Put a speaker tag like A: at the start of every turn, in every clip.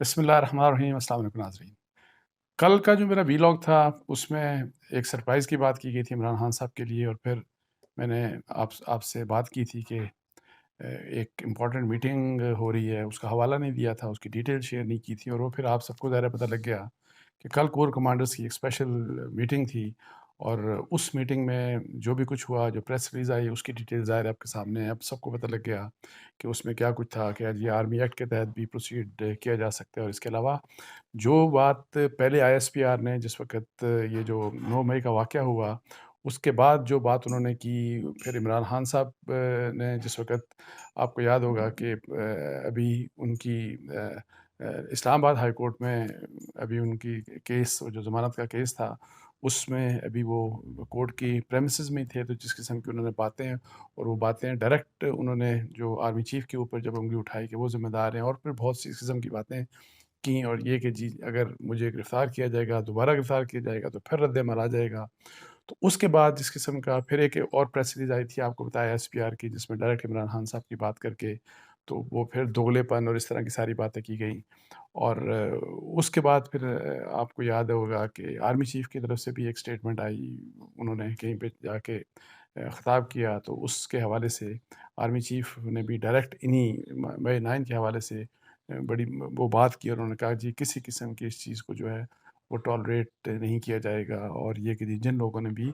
A: بسم اللہ الرحمن الرحیم۔ السلام علیکم ناظرین۔ کل کا جو میرا ویلاگ تھا اس میں ایک سرپرائز کی بات کی گئی تھی عمران خان صاحب کے لیے، اور پھر میں نے آپ سے بات کی تھی کہ ایک امپورٹنٹ میٹنگ ہو رہی ہے، اس کا حوالہ نہیں دیا تھا، اس کی ڈیٹیل شیئر نہیں کی تھی، اور وہ پھر آپ سب کو ظاہر پتہ لگ گیا کہ کل کور کمانڈرز کی ایک اسپیشل میٹنگ تھی، اور اس میٹنگ میں جو بھی کچھ ہوا، جو پریس ریلیز آئی، اس کی ڈیٹیل ظاہر آپ کے سامنے ہے۔ اب سب کو پتہ لگ گیا کہ اس میں کیا کچھ تھا، کہ یہ آرمی ایکٹ کے تحت بھی پروسیڈ کیا جا سکتا ہے، اور اس کے علاوہ جو بات پہلے آئی ایس پی آر نے جس وقت یہ جو 9 مئی کا واقعہ ہوا، اس کے بعد جو بات انہوں نے کی، پھر عمران خان صاحب نے جس وقت آپ کو یاد ہوگا کہ ابھی ان کی اسلام آباد ہائی کورٹ میں ابھی ان کی کیس جو ضمانت کا کیس تھا، اس میں ابھی وہ کورٹ کی پریمیسز میں تھے، تو جس قسم کی انہوں نے باتیں، اور وہ باتیں ڈائریکٹ انہوں نے جو آرمی چیف کے اوپر جب انگلی اٹھائی کہ وہ ذمہ دار ہیں، اور پھر بہت سی قسم کی باتیں کی، اور یہ کہ جی اگر مجھے گرفتار کیا جائے گا، دوبارہ گرفتار کیا جائے گا تو پھر رد عمل آ جائے گا۔ تو اس کے بعد جس قسم کا پھر ایک اور پریس ریلیز آئی تھی، آپ کو بتایا ایس پی آر کی، جس میں ڈائریکٹ عمران خان صاحب کی بات کر کے تو وہ پھر دوگلے پن اور اس طرح کی ساری باتیں کی گئیں، اور اس کے بعد پھر آپ کو یاد ہوگا کہ آرمی چیف کی طرف سے بھی ایک سٹیٹمنٹ آئی، انہوں نے کہیں پہ جا کے خطاب کیا، تو اس کے حوالے سے آرمی چیف نے بھی ڈائریکٹ انہی مئی 9 کے حوالے سے بڑی وہ بات کی، اور انہوں نے کہا جی کسی قسم کی اس چیز کو جو ہے وہ ٹالریٹ نہیں کیا جائے گا، اور یہ کہ جن لوگوں نے بھی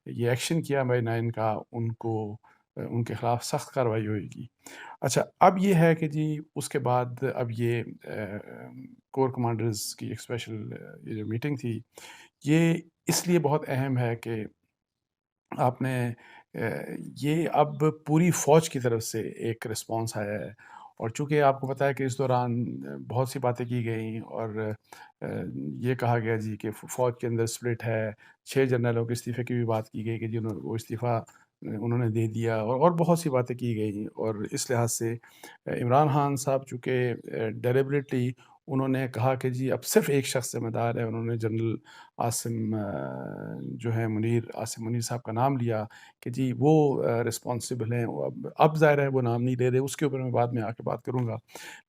A: یہ ایکشن کیا مئی 9 کا، ان کو ان کے خلاف سخت کارروائی ہوئے گی۔ اچھا، اب یہ ہے کہ جی اس کے بعد اب یہ کور کمانڈرز کی ایک اسپیشل یہ جو میٹنگ تھی، یہ اس لیے بہت اہم ہے کہ آپ نے یہ اب پوری فوج کی طرف سے ایک رسپانس آیا ہے، اور چونکہ آپ کو پتہ ہے کہ اس دوران بہت سی باتیں کی گئیں، اور یہ کہا گیا جی کہ فوج کے اندر سپلٹ ہے، 6 جنرلوں کے استعفے کی بھی بات کی گئی کہ جی وہ استعفیٰ انہوں نے دے دیا، اور بہت سی باتیں کی گئیں، اور اس لحاظ سے عمران خان صاحب چونکہ ڈیلیبریٹلی انہوں نے کہا کہ جی اب صرف ایک شخص ذمہ دار ہے، انہوں نے جنرل عاصم جو ہے عاصم منیر صاحب کا نام لیا کہ جی وہ رسپانسبل ہیں، اب ظاہر ہے وہ نام نہیں لے رہے، اس کے اوپر میں بعد میں آ کے بات کروں گا،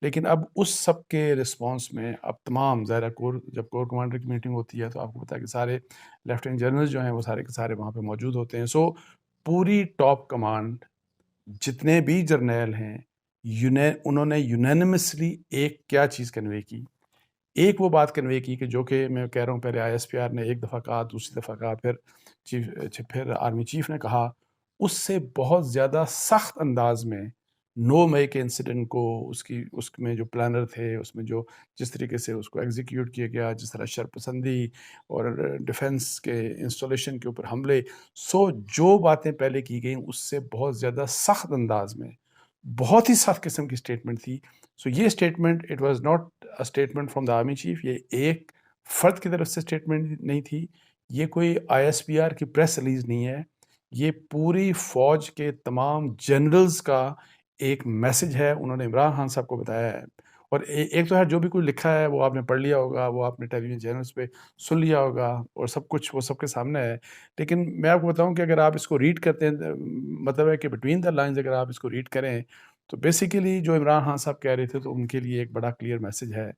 A: لیکن اب اس سب کے رسپانس میں اب تمام ظاہر جب کور کمانڈر کی میٹنگ ہوتی ہے تو آپ کو پتا ہے کہ سارے لیفٹیننٹ جنرل جو ہیں وہ سارے کے سارے وہاں پہ موجود ہوتے ہیں، سو پوری ٹاپ کمانڈ جتنے بھی جرنیل ہیں انہوں نے یونینمسلی ایک کیا چیز کنوے کی، ایک وہ بات کنوے کی کہ جو کہ میں کہہ رہا ہوں پہلے آئی ایس پی آر نے ایک دفعہ کہا، دوسری دفعہ کہا، پھر آرمی چیف نے کہا، اس سے بہت زیادہ سخت انداز میں 9 مئی کے انسیڈنٹ کو اس میں جو پلانر تھے، اس میں جو جس طریقے سے اس کو ایگزیکیوٹ کیا گیا، جس طرح شرپسندی اور ڈیفنس کے انسٹالیشن کے اوپر حملے، جو باتیں پہلے کی گئیں اس سے بہت زیادہ سخت انداز میں بہت ہی سخت قسم کی اسٹیٹمنٹ تھی۔ یہ statement it was not a statement from the army chief, یہ ایک فرد کی طرف سے اسٹیٹمنٹ نہیں تھی، یہ کوئی آئی ایس پی آر کی پریس ریلیز نہیں ہے، یہ پوری فوج کے تمام جنرلز کا ایک میسج ہے، انہوں نے عمران خان صاحب کو بتایا ہے، اور ایک تو ہے جو بھی کچھ لکھا ہے وہ آپ نے پڑھ لیا ہوگا، وہ آپ نے ٹیلی ویژن چینلز پہ سن لیا ہوگا، اور سب کچھ وہ سب کے سامنے ہے، لیکن میں آپ کو بتاؤں کہ اگر آپ اس کو ریڈ کرتے ہیں، مطلب ہے کہ بٹوین دا لائنز اگر آپ اس کو ریڈ کریں تو بیسیکلی جو عمران خان صاحب کہہ رہے تھے تو ان کے لیے ایک بڑا کلیئر میسج ہے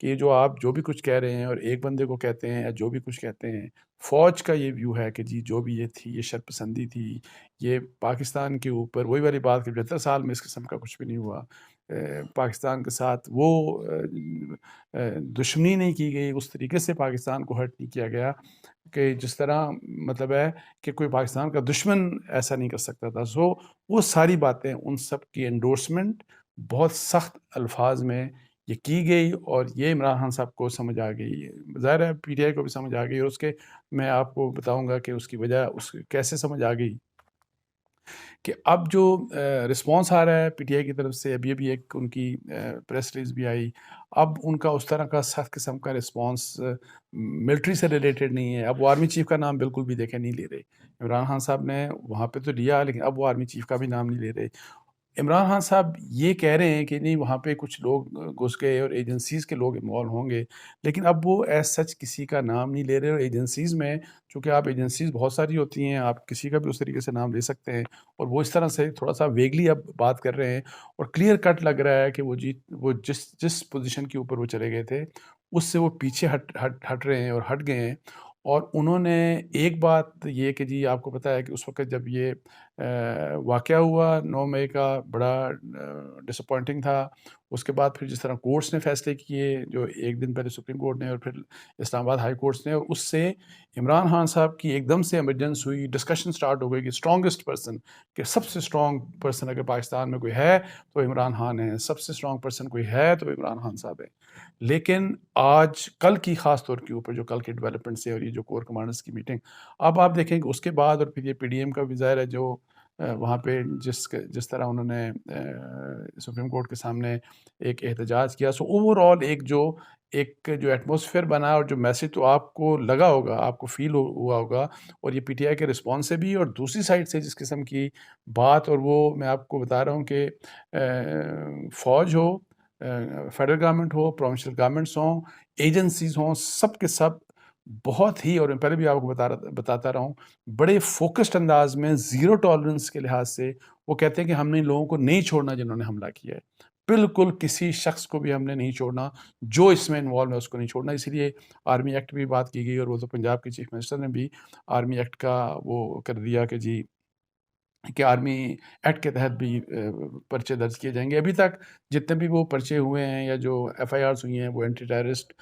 A: کہ یہ جو آپ جو بھی کچھ کہہ رہے ہیں اور ایک بندے کو کہتے ہیں یا جو بھی کچھ کہتے ہیں، فوج کا یہ ویو ہے کہ جی جو بھی یہ تھی، یہ شرپسندی تھی، یہ پاکستان کے اوپر وہی والی بات کہ 75 سال میں اس قسم کا کچھ بھی نہیں ہوا، پاکستان کے ساتھ وہ دشمنی نہیں کی گئی، اس طریقے سے پاکستان کو ہرٹ نہیں کیا گیا کہ جس طرح مطلب ہے کہ کوئی پاکستان کا دشمن ایسا نہیں کر سکتا تھا، وہ ساری باتیں ان سب کی انڈورسمنٹ بہت سخت الفاظ میں یہ کی گئی، اور یہ عمران خان صاحب کو سمجھ آ گئی، ظاہر ہے پی ٹی آئی کو بھی سمجھ آ گئی، اور اس کے میں آپ کو بتاؤں گا کہ اس کی وجہ کیسے سمجھ آ گئی کہ اب جو رسپانس آ رہا ہے پی ٹی آئی کی طرف سے، ابھی ایک ان کی پریس ریلیز بھی آئی، اب ان کا اس طرح کا سخت قسم کا رسپانس ملٹری سے ریلیٹڈ نہیں ہے، اب وہ آرمی چیف کا نام بالکل بھی دیکھے نہیں لے رہے، عمران خان صاحب نے وہاں پہ تو لیا لیکن اب وہ آرمی چیف کا بھی نام نہیں لے رہے، عمران خان صاحب یہ کہہ رہے ہیں کہ نہیں وہاں پہ کچھ لوگ گھس گئے اور ایجنسیز کے لوگ انوالو ہوں گے، لیکن اب وہ ایز سچ کسی کا نام نہیں لے رہے، اور ایجنسیز میں چونکہ آپ ایجنسیز بہت ساری ہوتی ہیں، آپ کسی کا بھی اس طریقے سے نام لے سکتے ہیں، اور وہ اس طرح سے تھوڑا سا ویگلی اب بات کر رہے ہیں، اور کلیئر کٹ لگ رہا ہے کہ وہ جس پوزیشن کے اوپر وہ چلے گئے تھے اس سے وہ پیچھے ہٹ رہے ہیں اور ہٹ گئے ہیں۔ اور انہوں نے ایک بات یہ کہ جی آپ کو پتہ ہے کہ اس وقت جب یہ واقعہ ہوا 9 مئی کا، بڑا ڈسپوائنٹنگ تھا۔ اس کے بعد پھر جس طرح کورٹس نے فیصلے کیے، جو ایک دن پہلے سپریم کورٹ نے اور پھر اسلام آباد ہائی کورٹس نے، اور اس سے عمران خان صاحب کی ایک دم سے ایمرجنس ہوئی، ڈسکشن سٹارٹ ہو گئی کہ اسٹرانگسٹ پرسن، کہ سب سے اسٹرانگ پرسن اگر پاکستان میں کوئی ہے تو عمران خان ہے، سب سے اسٹرانگ پرسن کوئی ہے تو عمران خان صاحب ہے۔ لیکن آج کل کی خاص طور کے اوپر جو کل کے ڈیولپمنٹ سے اور یہ جو کور کمانڈرز کی میٹنگ، اب آپ دیکھیں کہ اس کے بعد اور پھر یہ پی ڈی ایم کا بھی ظاہر ہے جو وہاں پہ جس طرح انہوں نے سپریم کورٹ کے سامنے ایک احتجاج کیا، سو اوور آل ایک جو ایٹماسفیئر بنا اور جو میسج تو آپ کو لگا ہوگا، آپ کو فیل ہوا ہوگا، اور یہ پی ٹی آئی کے رسپانس سے بھی اور دوسری سائڈ سے جس قسم کی بات، اور وہ میں آپ کو بتا رہا ہوں کہ فوج ہو، فیڈرل گورنمنٹ ہو، پروونشل گورنمنٹس ہوں، ایجنسیز ہوں، سب کے سب بہت ہی، اور میں پہلے بھی آپ کو بتاتا رہا ہوں، بڑے فوکسڈ انداز میں زیرو ٹالرنس کے لحاظ سے وہ کہتے ہیں کہ ہم نے ان لوگوں کو نہیں چھوڑنا جنہوں نے حملہ کیا ہے، بالکل کسی شخص کو بھی ہم نے نہیں چھوڑنا، جو اس میں انوالو ہے اس کو نہیں چھوڑنا۔ اسی لیے آرمی ایکٹ بھی بات کی گئی، اور وہ تو پنجاب کے چیف منسٹر نے بھی آرمی ایکٹ کا وہ کر دیا کہ جی کہ آرمی ایکٹ کے تحت بھی پرچے درج کیے جائیں گے۔ ابھی تک جتنے بھی وہ پرچے ہوئے ہیں یا جو ایف آئی آرز ہوئی ہیں وہ اینٹی ٹیررسٹ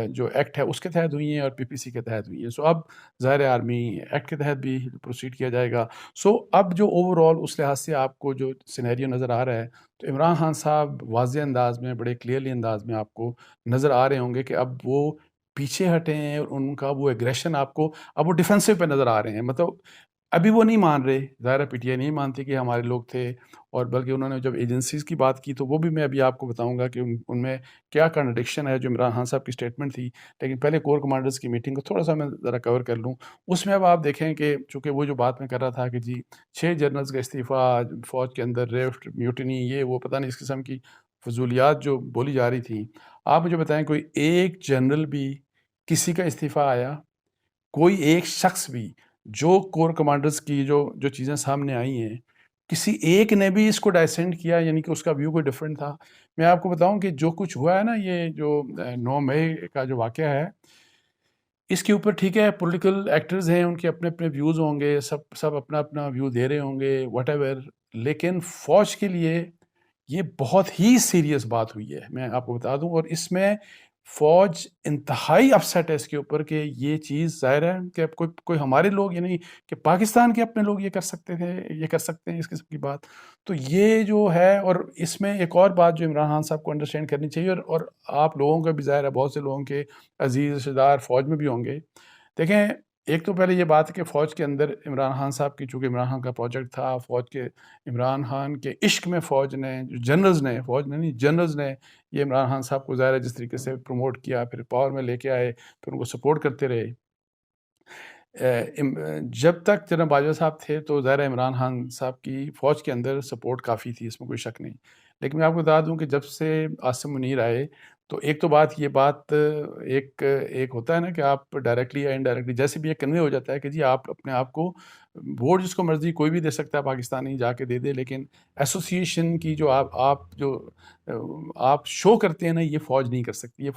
A: جو ایکٹ ہے اس کے تحت ہوئی ہیں اور پی پی سی کے تحت ہوئی ہیں۔ سو اب ظاہر آرمی ایکٹ کے تحت بھی پروسیڈ کیا جائے گا۔ سو اب جو اوور آل اس لحاظ سے آپ کو جو سینیریو نظر آ رہا ہے، تو عمران خان صاحب واضح انداز میں، بڑے کلیئرلی انداز میں آپ کو نظر آ رہے ہوں گے کہ اب وہ پیچھے ہٹے ہیں، اور ان کا وہ ایگریشن آپ کو اب وہ ڈیفینسو پہ نظر آ رہے ہیں۔ مطلب ابھی وہ نہیں مان رہے، ظاہر پی ٹی آئی نہیں مانتی کہ ہمارے لوگ تھے، اور بلکہ انہوں نے جب ایجنسیز کی بات کی تو وہ بھی میں ابھی آپ کو بتاؤں گا کہ ان میں کیا کنٹرڈکشن ہے جو عمران خان صاحب کی سٹیٹمنٹ تھی۔ لیکن پہلے کور کمانڈرز کی میٹنگ کو تھوڑا سا میں ذرا کور کر لوں۔ اس میں اب آپ دیکھیں کہ چونکہ وہ جو بات میں کر رہا تھا کہ جی 6 جنرلز کا استعفیٰ، فوج کے اندر ریفٹ، میوٹنی، یہ وہ پتہ نہیں اس قسم کی فضولیات جو بولی جا رہی تھیں، آپ مجھے بتائیں کوئی ایک جنرل بھی کسی کا استعفیٰ آیا؟ کوئی ایک شخص بھی جو کور کمانڈرز کی جو چیزیں سامنے آئی ہیں، کسی ایک نے بھی اس کو ڈائسینٹ کیا، یعنی کہ اس کا ویو کوئی ڈفرینٹ تھا؟ میں آپ کو بتاؤں کہ جو کچھ ہوا ہے نا، یہ جو 9 مئی کا جو واقعہ ہے، اس کے اوپر ٹھیک ہے پولیٹیکل ایکٹرز ہیں، ان کے اپنے اپنے ویوز ہوں گے، سب اپنا اپنا ویو دے رہے ہوں گے واٹ ایور، لیکن فوج کے لیے یہ بہت ہی سیریس بات ہوئی ہے، میں آپ کو بتا دوں، اور اس میں فوج انتہائی اپسیٹ ہے اس کے اوپر کہ یہ چیز ظاہر ہے کہ اب کوئی ہمارے لوگ، یعنی کہ پاکستان کے اپنے لوگ یہ کر سکتے تھے، یہ کر سکتے ہیں اس قسم کی بات، تو یہ جو ہے۔ اور اس میں ایک اور بات جو عمران خان صاحب کو انڈرسٹینڈ کرنی چاہیے، اور آپ لوگوں کا بھی ظاہر ہے، بہت سے لوگوں کے عزیز رشتہ دار فوج میں بھی ہوں گے۔ دیکھیں، ایک تو پہلے یہ بات ہے کہ فوج کے اندر عمران خان صاحب کی، چونکہ عمران خان کا پروجیکٹ تھا، فوج کے عمران خان کے عشق میں فوج نے، جو جنرلز نے، فوج نے نہیں جنرلز نے، یہ عمران خان صاحب کو ظاہر ہے جس طریقے سے پروموٹ کیا، پھر پاور میں لے کے آئے، پھر ان کو سپورٹ کرتے رہے۔ جب تک جناب باجوہ صاحب تھے تو ظاہر عمران خان صاحب کی فوج کے اندر سپورٹ کافی تھی، اس میں کوئی شک نہیں، لیکن میں آپ کو بتا دوں کہ جب سے عاصم منیر آئے تو ایک تو یہ بات ایک ہوتا ہے نا کہ آپ ڈائریکٹلی یا انڈائریکٹلی جیسے بھی یہ کنوے ہو جاتا ہے کہ جی آپ اپنے آپ کو ووٹ جس کو مرضی کوئی بھی دے سکتا ہے پاکستانی جا کے دے دے، لیکن ایسوسیشن کی جو آپ شو کرتے ہیں نا، یہ فوج نہیں کر سکتی، یہ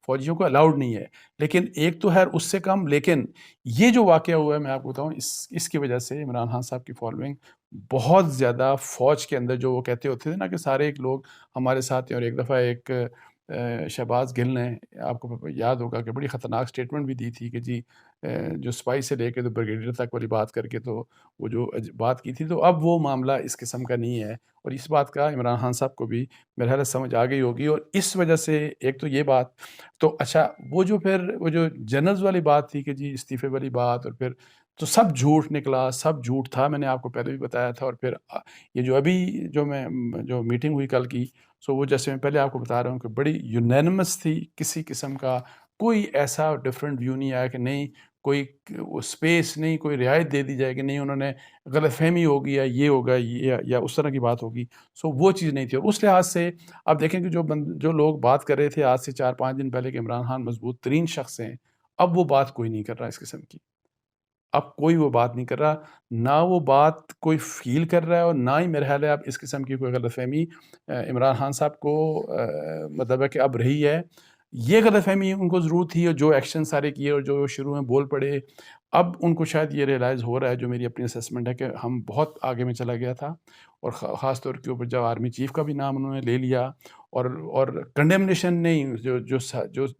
A: فوجیوں کو الاؤڈ نہیں ہے۔ لیکن ایک تو ہے اس سے کم، لیکن یہ جو واقعہ ہوا ہے میں آپ کو بتاؤں، اس کی وجہ سے عمران خان صاحب کی فالوئنگ بہت زیادہ فوج کے اندر، جو وہ کہتے ہوتے تھے نا کہ سارے ایک لوگ ہمارے ساتھ ہیں، اور ایک دفعہ ایک شہباز گل نے، آپ کو یاد ہوگا کہ بڑی خطرناک سٹیٹمنٹ بھی دی تھی کہ جی جو سپاہی سے لے کے تو بریگیڈیئر تک والی بات کر کے تو وہ جو بات کی تھی، تو اب وہ معاملہ اس قسم کا نہیں ہے، اور اس بات کا عمران خان صاحب کو بھی میرے خیال سمجھ آ گئی ہوگی، اور اس وجہ سے ایک تو یہ بات تو اچھا، وہ جو جنرلز والی بات تھی کہ جی استعفے والی بات، اور پھر تو سب جھوٹ نکلا، سب جھوٹ تھا، میں نے آپ کو پہلے بھی بتایا تھا، اور پھر یہ جو ابھی جو میٹنگ ہوئی کل کی، سو وہ جیسے میں پہلے آپ کو بتا رہا ہوں کہ بڑی یونینمس تھی، کسی قسم کا کوئی ایسا ڈفرینٹ ویو نہیں آیا کہ نہیں کوئی اسپیس نہیں، کوئی رعایت دے دی جائے کہ نہیں انہوں نے غلط فہمی ہوگی یا یہ ہوگا یا اس طرح کی بات ہوگی. سو وہ چیز نہیں تھی. اور اس لحاظ سے آپ دیکھیں کہ جو لوگ بات کر رہے تھے آج سے 4-5 دن پہلے کہ عمران خان مضبوط ترین شخص ہیں، اب وہ بات کوئی نہیں کر رہا اس قسم کی. اب کوئی وہ بات نہیں کر رہا، نہ وہ بات کوئی فیل کر رہا ہے، اور نہ ہی میرا خیال ہے اب اس قسم کی کوئی غلط فہمی عمران خان صاحب کو مطلب ہے کہ اب رہی ہے. یہ غلط فہمی ان کو ضرور تھی، اور جو ایکشن سارے کیے اور جو شروع میں بول پڑے، اب ان کو شاید یہ ریئلائز ہو رہا ہے، جو میری اپنی اسیسمنٹ ہے، کہ ہم بہت آگے میں چلا گیا تھا. اور خاص طور کے اوپر جب آرمی چیف کا بھی نام انہوں نے لے لیا، اور کنڈیمنیشن نہیں، جو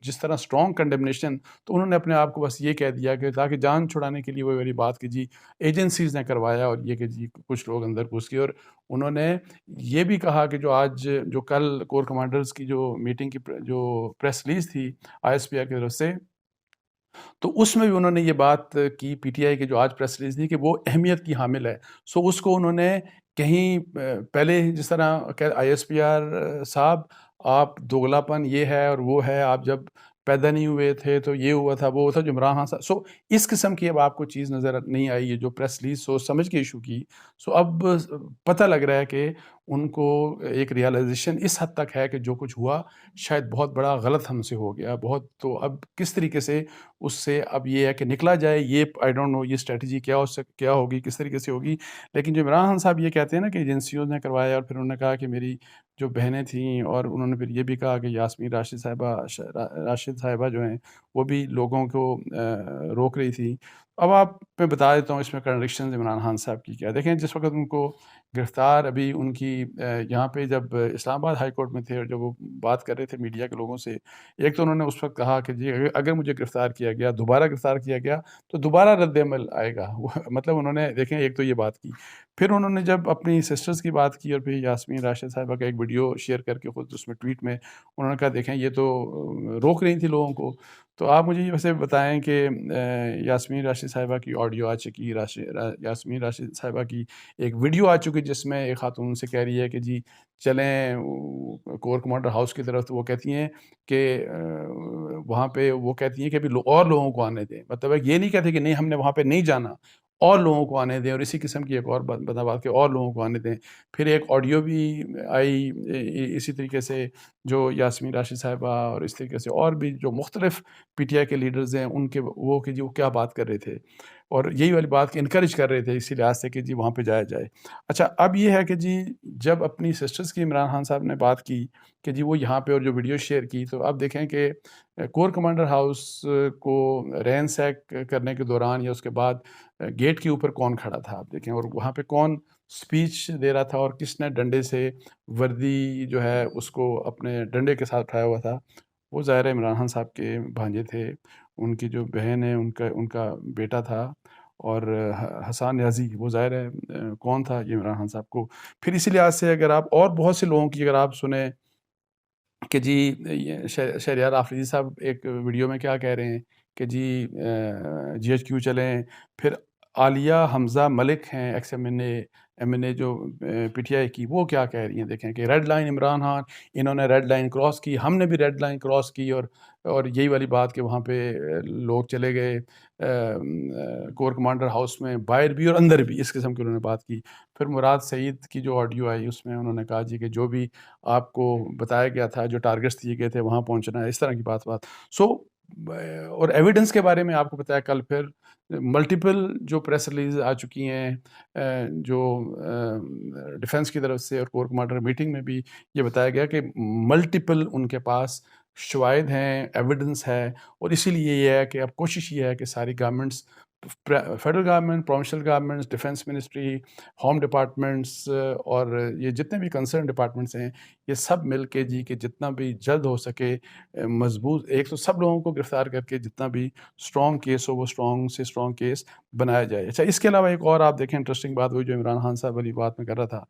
A: جس طرح اسٹرانگ کنڈیمنیشن، تو انہوں نے اپنے آپ کو بس یہ کہہ دیا کہ تاکہ جان چھڑانے کے لیے وہ والی بات کہ جی ایجنسیز نے کروایا، اور یہ کہ جی کچھ لوگ اندر گھس گئے. اور انہوں نے یہ بھی کہا کہ جو کل کور کمانڈرز کی جو میٹنگ کی جو پریس ریلیز تھی ISPR کی طرف سے، تو اس میں بھی انہوں نے یہ بات کی PTI کی جو آج پریس ریلیز تھی کہ وہ اہمیت کی حامل ہے. سو اس کو انہوں نے کہیں پہلے جس طرح کہ ISPR صاحب آپ دوگلاپن یہ ہے اور وہ ہے، آپ جب پیدا نہیں ہوئے تھے تو یہ ہوا تھا وہ ہوا تھا، جو عمران خان صاحب. سو اس قسم کی اب آپ کو چیز نظر نہیں آئی ہے جو پریس ریلیز سوچ سمجھ کے ایشو کی. سو اب پتہ لگ رہا ہے کہ ان کو ایک ریئلائزیشن اس حد تک ہے کہ جو کچھ ہوا شاید بہت بڑا غلط ہم سے ہو گیا بہت. تو اب کس طریقے سے اس سے اب یہ ہے کہ نکلا جائے، یہ آئی ڈونٹ نو یہ اسٹریٹجی کیا ہوگی، کس طریقے سے ہوگی. لیکن جو عمران خان صاحب یہ کہتے ہیں نا کہ ایجنسیوں نے کروایا، اور پھر انہوں نے کہا کہ میری جو بہنیں تھیں، اور انہوں نے پھر یہ بھی کہا کہ یاسمین راشد صاحبہ جو ہیں وہ بھی لوگوں کو روک رہی تھی. اب آپ میں بتا دیتا ہوں اس میں کنٹرڈکشنز عمران خان صاحب کی کیا. دیکھیں جس وقت ان کو گرفتار ابھی ان کی یہاں پہ جب اسلام آباد ہائی کورٹ میں تھے، اور جب وہ بات کر رہے تھے میڈیا کے لوگوں سے، ایک تو انہوں نے اس وقت کہا کہ جی اگر مجھے گرفتار کیا گیا، دوبارہ گرفتار کیا گیا تو دوبارہ رد عمل آئے گا. مطلب انہوں نے دیکھیں ایک تو یہ بات کی. پھر انہوں نے جب اپنی سسٹرز کی بات کی، اور پھر یاسمین راشد صاحبہ کا ایک ویڈیو شیئر کر کے خود اس میں ٹویٹ میں انہوں نے کہا دیکھیں یہ تو روک رہی تھی لوگوں کو. تو آپ مجھے ویسے بتائیں کہ یاسمین راشد صاحبہ کی آڈیو آ چکی، یاسمین راشد صاحبہ کی ایک ویڈیو آ چکی جس میں ایک خاتون سے کہہ رہی ہے کہ جی چلیں کور کمانڈر ہاؤس کی طرف. تو وہ کہتی ہیں کہ وہاں پہ وہ کہتی ہیں کہ ابھی اور لوگوں کو آنے دیں. مطلب ہے یہ نہیں کہتے کہ نہیں ہم نے وہاں پہ نہیں جانا، اور لوگوں کو آنے دیں. اور اسی قسم کی ایک اور بات کہ اور لوگوں کو آنے دیں. پھر ایک آڈیو بھی آئی اسی طریقے سے جو یاسمین راشد صاحبہ اور اس طریقے سے اور بھی جو مختلف PTI کے لیڈرز ہیں ان کے وہ کہ جی وہ کیا بات کر رہے تھے، اور یہی والی بات کہ انکریج کر رہے تھے اسی لحاظ سے کہ جی وہاں پہ جایا جائے. اچھا اب یہ ہے کہ جی جب اپنی سسٹرز کی عمران خان صاحب نے بات کی کہ جی وہ یہاں پہ اور جو ویڈیو شیئر کی، تو اب دیکھیں کہ کور کمانڈر ہاؤس کو رین سیک کرنے کے دوران یا اس کے بعد گیٹ کے اوپر کون کھڑا تھا آپ دیکھیں، اور وہاں پہ کون سپیچ دے رہا تھا، اور کس نے ڈنڈے سے وردی جو ہے اس کو اپنے ڈنڈے کے ساتھ اٹھایا ہوا تھا. وہ ظاہر عمران خان صاحب کے بھانجے تھے، ان کی جو بہن ہے ان کا بیٹا تھا. اور حسان نیازی وہ ظاہر ہے کون تھا، یہ عمران خان صاحب کو. پھر اسی لحاظ سے اگر آپ اور بہت سے لوگوں کی اگر آپ سنیں کہ جی شہریار آفریدی صاحب ایک ویڈیو میں کیا کہہ رہے ہیں کہ جی GHQ چلیں. پھر عالیہ حمزہ ملک ہیں ایکس MNA جو PTI کی، وہ کیا کہہ رہی ہیں دیکھیں کہ ریڈ لائن عمران خان، انہوں نے ریڈ لائن کراس کی، ہم نے بھی ریڈ لائن کراس کی. اور یہی والی بات کہ وہاں پہ لوگ چلے گئے کور کمانڈر ہاؤس میں، باہر بھی اور اندر بھی، اس قسم کی انہوں نے بات کی. پھر مراد سعید کی جو آڈیو آئی اس میں انہوں نے کہا جی کہ جو بھی آپ کو بتایا گیا تھا، جو ٹارگٹس دیے گئے تھے وہاں پہنچنا ہے، اس طرح کی بات. سو اور ایویڈنس کے بارے میں آپ کو بتایا کل پھر ملٹیپل جو پریس ریلیز آ چکی ہیں جو ڈیفنس کی طرف سے، اور کور کمانڈر میٹنگ میں بھی یہ بتایا گیا کہ ملٹیپل ان کے پاس شواہد ہیں، ایویڈنس ہے. اور اسی لیے یہ ہے کہ اب کوشش یہ ہے کہ ساری governments, federal government, provincial governments, defence ministry, home departments, اور یہ جتنے بھی کنسرن ڈپارٹمنٹس ہیں، یہ سب مل کے جی کہ جتنا بھی جلد ہو سکے مضبوط، ایک تو سب لوگوں کو گرفتار کر کے جتنا بھی اسٹرانگ کیس ہو وہ اسٹرانگ سے اسٹرانگ کیس بنایا جائے. اچھا اس کے علاوہ ایک اور آپ دیکھیں انٹرسٹنگ بات ہوئی جو عمران خان صاحب والی بات میں کر رہا تھا.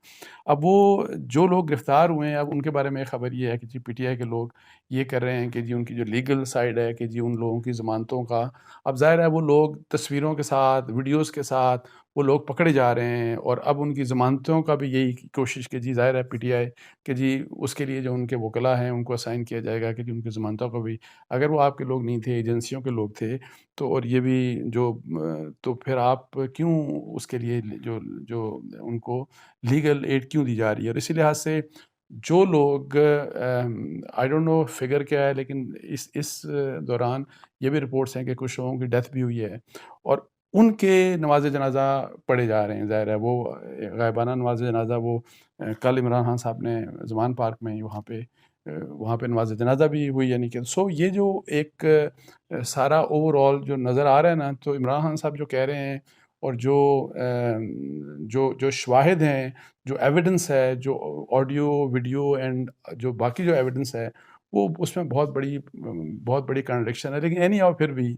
A: اب وہ جو لوگ گرفتار ہوئے ہیں، اب ان کے بارے میں خبر یہ ہے کہ جی PTI کے لوگ یہ کر رہے ہیں کہ جی ان کی جو لیگل سائڈ ہے کہ جی ان لوگوں کی ضمانتوں کا، اب ظاہر ہے وہ لوگ تصویروں کے ساتھ، ویڈیوز کے ساتھ وہ لوگ پکڑے جا رہے ہیں، اور اب ان کی ضمانتوں کا بھی یہی کوشش کہ جی ظاہر ہے پی ٹی آئی کہ جی اس کے لیے جو ان کے وکلاء ہیں ان کو اسائن کیا جائے گا کہ جی ان کی ضمانتوں کو بھی، اگر وہ آپ کے لوگ نہیں تھے، ایجنسیوں کے لوگ تھے، تو اور یہ بھی جو تو پھر آپ کیوں اس کے لیے جو جو ان کو لیگل ایڈ کیوں دی جا رہی ہے؟ اور اسی لحاظ سے جو لوگ آئی ڈونٹ نو فگر کیا ہے، لیکن اس دوران یہ بھی رپورٹس ہیں کہ کچھ لوگوں کی ڈیتھ بھی ہوئی ہے، اور ان کے نماز جنازہ پڑھے جا رہے ہیں. ظاہر ہے وہ غائبانہ نماز جنازہ، وہ کل عمران خان صاحب نے زمان پارک میں وہاں پہ نماز جنازہ بھی ہوئی، یعنی کہ یہ جو ایک سارا اوور آل جو نظر آ رہا ہے نا، تو عمران خان صاحب جو کہہ رہے ہیں، اور جو شواہد ہیں، جو ایویڈنس ہے، جو آڈیو ویڈیو اینڈ جو باقی جو ایویڈنس ہے، وہ اس میں بہت بڑی کنٹرڈکشن ہے. لیکن اینی ہاؤ پھر بھی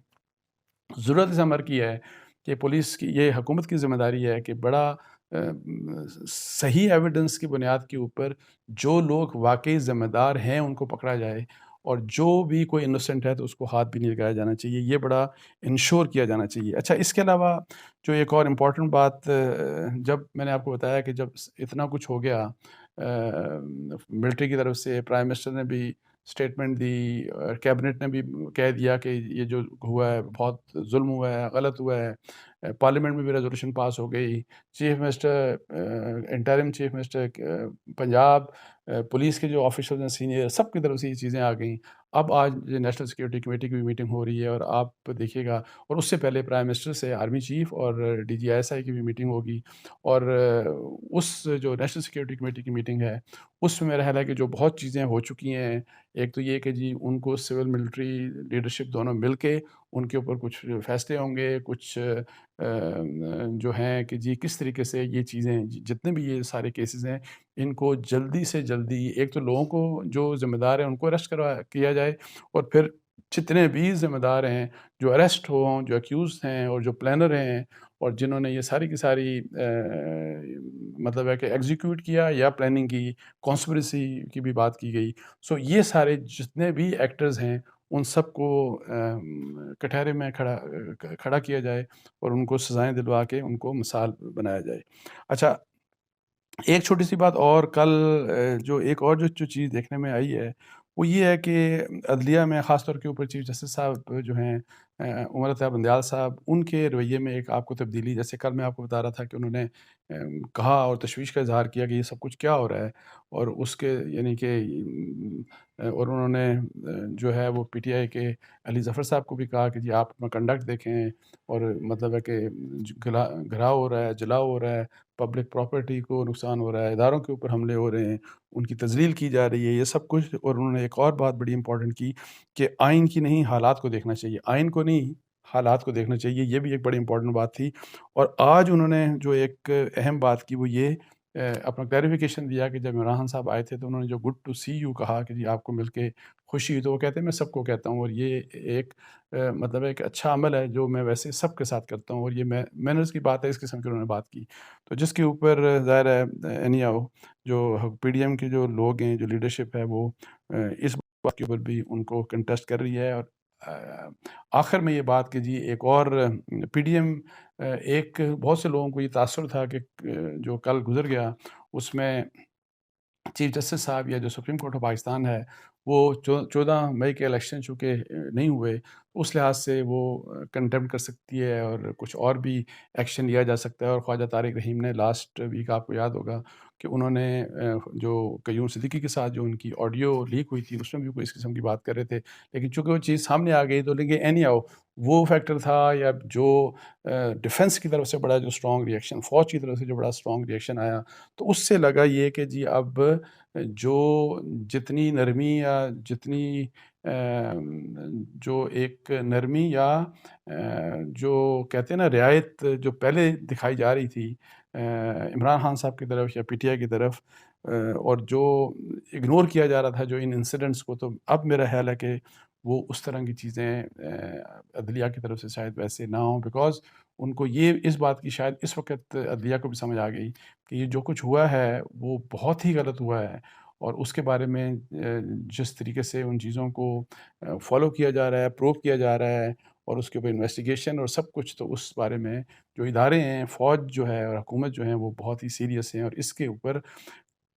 A: ضرورت اس امر کی ہے کہ پولیس کی، یہ حکومت کی ذمہ داری ہے کہ بڑا صحیح ایویڈنس کی بنیاد کے اوپر جو لوگ واقعی ذمہ دار ہیں ان کو پکڑا جائے، اور جو بھی کوئی انوسنٹ ہے تو اس کو ہاتھ بھی نہیں لگایا جانا چاہیے. یہ بڑا انشور کیا جانا چاہیے. اچھا، اس کے علاوہ جو ایک اور امپورٹنٹ بات، جب میں نے آپ کو بتایا کہ جب اتنا کچھ ہو گیا، ملٹری کی طرف سے پرائم منسٹر نے بھی اسٹیٹمنٹ دی، کیبنٹ نے بھی کہہ دیا کہ یہ جو ہوا ہے بہت ظلم ہوا ہے، غلط ہوا ہے، پارلیمنٹ میں بھی ریزولوشن پاس ہو گئی، chief minister, interim chief minister Punjab, police کے جو آفیسرز ہیں سینئر، سب کی طرف سے یہ چیزیں آ گئیں. اب آج نیشنل سیکورٹی کمیٹی کی بھی میٹنگ ہو رہی ہے، اور آپ دیکھیے گا، اور اس سے پہلے پرائم منسٹر سے آرمی چیف اور D G I S I کی بھی میٹنگ ہوگی. اور اس جو نیشنل سیکورٹی کمیٹی کی میٹنگ ہے، اس میں میرا خیال ہے کہ جو بہت چیزیں ہو چکی ہیں. ایک تو یہ کہ جی ان کو سول ملٹری لیڈرشپ دونوں مل کے ان کے اوپر کچھ فیصلے ہوں گے، کچھ جو ہیں کہ جی کس طریقے سے یہ چیزیں، جتنے بھی یہ سارے کیسز ہیں، ان کو جلدی سے جلدی، ایک تو لوگوں کو جو ذمہ دار ہیں ان کو اریسٹ کیا جائے، اور پھر جتنے بھی ذمہ دار ہیں جو اریسٹ ہوں، جو اکیوز ہیں اور جو پلانر ہیں، اور جنہوں نے یہ ساری کی ساری مطلب ہے کہ ایگزیکیوٹ کیا یا پلاننگ کی، کانسپریسی کی بھی بات کی گئی. یہ سارے جتنے بھی ایکٹرز ہیں ان سب کو کٹہرے میں کھڑا کیا جائے، اور ان کو سزائیں دلوا کے ان کو مثال بنایا جائے. اچھا، ایک چھوٹی سی بات اور، کل جو ایک اور جو چیز دیکھنے میں آئی ہے وہ یہ ہے کہ عدلیہ میں خاص طور کے اوپر چیف جسٹس صاحب جو ہیں عمر عطیہ بندیال صاحب، ان کے رویے میں ایک آپ کو تبدیلی، جیسے کل میں آپ کو بتا رہا تھا کہ انہوں نے کہا اور تشویش کا اظہار کیا کہ یہ سب کچھ کیا ہو رہا ہے، اور اس کے یعنی کہ اور انہوں نے جو ہے وہ پی ٹی آئی کے علی ظفر صاحب کو بھی کہا کہ جی آپ اپنا کنڈکٹ دیکھیں، اور مطلب ہے کہ گھراؤ ہو رہا ہے، جلاؤ ہو رہا ہے، پبلک پراپرٹی کو نقصان ہو رہا ہے، اداروں کے اوپر حملے ہو رہے ہیں، ان کی تذلیل کی جا رہی ہے، یہ سب کچھ. اور انہوں نے ایک اور بات بڑی امپورٹنٹ کی کہ آئین کی نہیں، حالات کو دیکھنا چاہیے، آئین کو نہیں، حالات کو دیکھنا چاہیے. یہ بھی ایک بڑی امپورٹنٹ بات تھی. اور آج انہوں نے جو ایک اہم بات کی وہ یہ اپنا کلیریفیکیشن دیا کہ جب عمران خان صاحب آئے تھے تو انہوں نے جو گڈ ٹو سی یو کہا کہ جی آپ کو مل کے خوشی ہوئی، تو وہ کہتے ہیں میں سب کو کہتا ہوں، اور یہ ایک مطلب ایک اچھا عمل ہے جو میں ویسے سب کے ساتھ کرتا ہوں، اور یہ مینرز کی بات ہے. اس قسم کی انہوں نے بات کی، تو جس کے اوپر ظاہر ہے اینی آؤ جو پی ڈی ایم کے جو لوگ ہیں، جو لیڈرشپ ہے، وہ اس بات کے اوپر بھی ان کو کنٹیسٹ کر رہی ہے. اور آخر میں یہ بات کہ جی ایک اور پی ڈی ایم، ایک بہت سے لوگوں کو یہ تاثر تھا کہ جو کل گزر گیا اس میں چیف جسٹس صاحب یا جو سپریم کورٹ آف پاکستان ہے وہ 14 مئی کے الیکشن چونکہ نہیں ہوئے، اس لحاظ سے وہ کنٹمپٹ کر سکتی ہے اور کچھ اور بھی ایکشن لیا جا سکتا ہے. اور خواجہ طارق رحیم نے لاسٹ ویک آپ کو یاد ہوگا کہ انہوں نے جو قیوم صدیقی کے ساتھ جو ان کی آڈیو لیک ہوئی تھی اس میں بھی کوئی اس قسم کی بات کر رہے تھے، لیکن چونکہ وہ چیز سامنے آ گئی تو لیکن اینی آؤ وہ فیکٹر تھا، یا جو ڈیفنس کی طرف سے بڑا جو اسٹرانگ ریئیکشن، فوج کی طرف سے جو بڑا اسٹرانگ ریئیکشن آیا، تو اس سے لگا یہ کہ جی اب جو جتنی نرمی یا جتنی جو ایک نرمی یا جو کہتے ہیں نا رعایت جو پہلے دکھائی جا رہی تھی عمران خان صاحب کی طرف یا پی ٹی آئی کی طرف، اور جو اگنور کیا جا رہا تھا جو ان انسیڈنٹس کو، تو اب میرا خیال ہے کہ وہ اس طرح کی چیزیں عدلیہ کی طرف سے شاید ویسے نہ ہوں، بیکاز ان کو یہ اس بات کی شاید اس وقت عدلیہ کو بھی سمجھ آ گئی کہ یہ جو کچھ ہوا ہے وہ بہت ہی غلط ہوا ہے، اور اس کے بارے میں جس طریقے سے ان چیزوں کو فالو کیا جا رہا ہے، پروو کیا جا رہا ہے، اور اس کے اوپر انویسٹیگیشن اور سب کچھ، تو اس بارے میں جو ادارے ہیں، فوج جو ہے اور حکومت جو ہیں، وہ بہت ہی سیریس ہیں، اور اس کے اوپر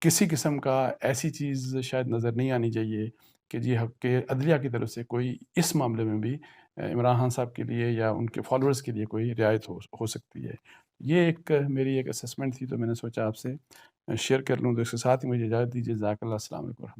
A: کسی قسم کا ایسی چیز شاید نظر نہیں آنی چاہیے کہ جی کہ عدلیہ کی طرف سے کوئی اس معاملے میں بھی عمران خان صاحب کے لیے یا ان کے فالوورز کے لیے کوئی رعایت ہو سکتی ہے۔ یہ ایک میری ایک اسسمنٹ تھی، تو میں نے سوچا آپ سے شیئر کر لوں، تو اس کے ساتھ ہی مجھے اجازت دیجیے۔ جزاک اللہ، السلام علیکم۔